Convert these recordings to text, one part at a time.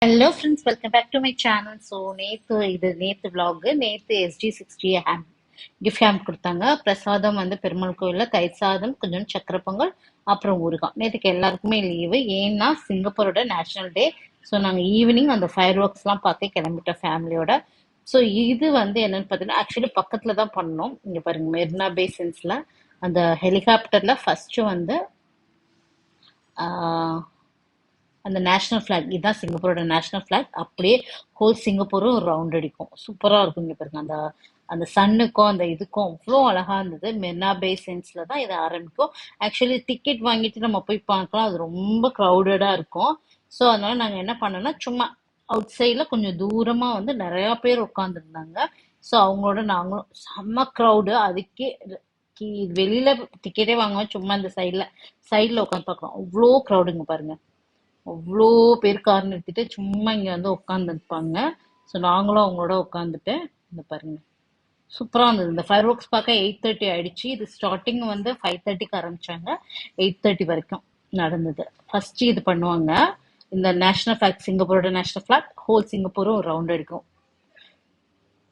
Hello friends, welcome back to my channel. So நேற்று vlog நேற்று SG60 gift hemp கொடுத்தாங்க. பிரசாதம் வந்து பெருமாள் கோயிலில் தயிர் சாதம், கொஞ்சம் சக்கரை பொங்கல், அப்புறம் ஊறுகாய். நேற்றுக்கு எல்லாருக்குமே லீவு, ஏன்னா சிங்கப்பூரோட நேஷனல் டே. ஸோ நாங்கள் ஈவினிங் அந்த ஃபயர் ஒர்க்ஸ்லாம் பார்த்து கிளம்பிட்டோம் ஃபேமிலியோட. ஸோ இது வந்து என்னன்னு பார்த்தீங்கன்னா, ஆக்சுவலி பக்கத்தில் தான் பண்ணோம். இங்கே பாருங்க, மெரினா பேசன்ஸில் அந்த ஹெலிகாப்டரில் ஃபஸ்ட்டு வந்து அந்த நேஷனல் ஃபிளாக், இதுதான் சிங்கப்பூரோட நேஷனல் ஃபிளாக், அப்படியே ஹோல் சிங்கப்பூரும் ஒரு ரவுண்ட் அடிக்கும். சூப்பராக இருக்கும். இங்கே பாருங்க, அந்த அந்த சன்னுக்கும் அந்த இதுக்கும் அவ்வளோ அழகா இருந்தது. மெரினா பே சென்ஸ்ல தான் இது ஆரம்பிக்கும். ஆக்சுவலி டிக்கெட் வாங்கிட்டு நம்ம போய் பார்க்கலாம், அது ரொம்ப க்ரௌடடா இருக்கும். ஸோ அதனால நாங்கள் என்ன பண்ணோம்னா, சும்மா அவுட் சைடில் கொஞ்சம் தூரமாக வந்து நிறையா பேர் உட்காந்துருந்தாங்க. ஸோ அவங்களோட நாங்களும் செம்ம க்ரௌடு. அதுக்கே வெளியில டிக்கெட்டே வாங்குவோம், சும்மா இந்த சைடில் உட்காந்து பார்க்கலாம். அவ்வளோ க்ரௌடுங்க பாருங்க. அவ்வளோ பேர் கார் நிறுத்திட்டு சும்மா இங்கே வந்து உட்காந்துருப்பாங்க. ஸோ நாங்களும் அவங்களோட உட்காந்துட்டு இந்த பாருங்க, சூப்பராக இருந்தது. இந்த ஃபயர் ஒர்க்ஸ் பார்க்க 8:30 ஆயிடுச்சு. இது ஸ்டார்டிங் வந்து 5:30க்கு ஆரம்பிச்சாங்க, 8:30 வரைக்கும் நடந்தது. ஃபர்ஸ்ட் இது பண்ணுவாங்க, இந்த நேஷனல் ஃபிளாக், சிங்கப்பூரோட நேஷனல் ஃபிளாக், ஹோல் சிங்கப்பூரும் ஒரு ரவுண்ட் அடிக்கும்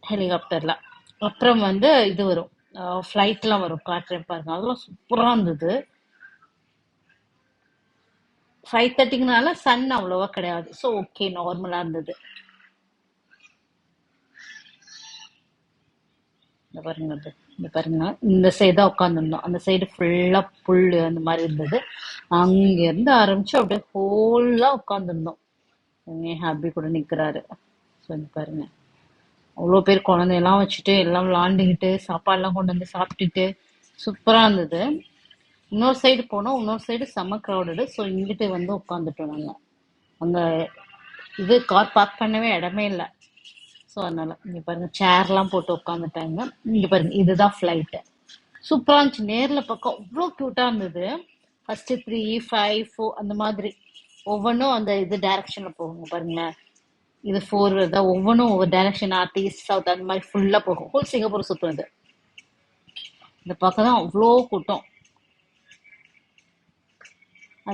ஹெலிகாப்டர்ல. அப்புறம் வந்து இது வரும், ஃப்ளைட்லாம் வரும், காட்டுறேன் பாருங்க. அதெல்லாம் சூப்பராக இருந்தது. 5:30க்குனால சன் அவ்வளோவா கிடையாது. ஸோ ஓகே, நார்மலாக இருந்தது. இந்த பாருங்க, இந்த பாருங்க, இந்த சைடு தான் உட்காந்துருந்தோம். அந்த சைடு ஃபுல்லா புல் அந்த மாதிரி இருந்தது. அங்க இருந்து ஆரம்பிச்சு அப்படியே ஹோல்லா உட்காந்துருந்தோம். என் ஹாப்பி கூட நிக்கிறாரு. ஸோ இந்த பாருங்க, அவ்வளோ பேர் குழந்தையெல்லாம் வச்சுட்டு எல்லாம் விளாண்டுக்கிட்டு சாப்பாடுலாம் கொண்டு வந்து சாப்பிட்டுட்டு சூப்பரா இருந்தது. இன்னொரு சைடு போனோம், இன்னொரு சைடு செம்ம க்ரௌடடு. ஸோ இங்கிட்டு வந்து உட்காந்துட்டோம் நாங்க. அங்க இது கார் பார்க் பண்ணவே இடமே இல்லை. ஸோ அதனால இங்க பாருங்க, சேர்லாம் போட்டு உட்காந்துட்டாங்க. இங்க பாருங்க, இதுதான் ஃப்ளைட்டு. சூப்பரா இருந்துச்சு. நேர்ல பக்கம் அவ்வளோ கியூட்டா இருந்தது. ஃபர்ஸ்ட் 3, 5, 4 அந்த மாதிரி ஒவ்வொன்றும் அந்த இது டைரக்ஷன்ல போகுங்க பாருங்களேன். இது 4 வருதா, ஒவ்வொன்றும் ஒவ்வொரு டைரக்ஷன், நார்த் ஈஸ்ட் சவுத் அந்த மாதிரி ஃபுல்லா போகும். ஹோல் சிங்கப்பூர் சுத்துறது. இந்த பக்கம் தான் அவ்வளோ கூட்டம்.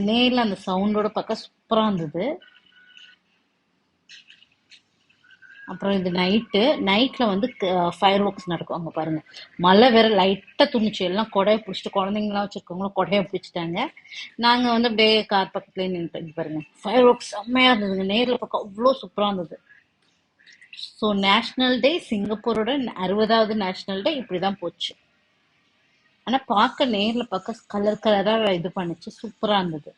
நேர்ல அந்த சவுண்டோட பக்கம் சூப்பரா இருந்தது. அப்புறம் இது நைட்ல வந்து ஃபயர் ஒர்க்ஸ் நடக்கும். அங்க பாருங்க, மழை வேற லைட்டா துணிச்சு, எல்லாம் கொடையை பிடிச்சிட்டு, குழந்தைங்களாம் வச்சிருக்கவங்களும் கொடையை பிடிச்சிட்டாங்க. நாங்க வந்து அப்படியே கார் பக்கத்துலயே நின்று பாருங்க. ஃபயர் ஒர்க்ஸ் செம்மையா இருந்ததுங்க. நேர்ல பக்கம் அவ்வளோ சூப்பரா இருந்தது. ஸோ நேஷனல் டே, சிங்கப்பூரோட 60வது நேஷனல் டே இப்படிதான் போச்சு. ஆனா பார்க்க நேர்ல பார்க்க கலர் கலரா இது பண்ணுச்சு, சூப்பரா இருந்தது.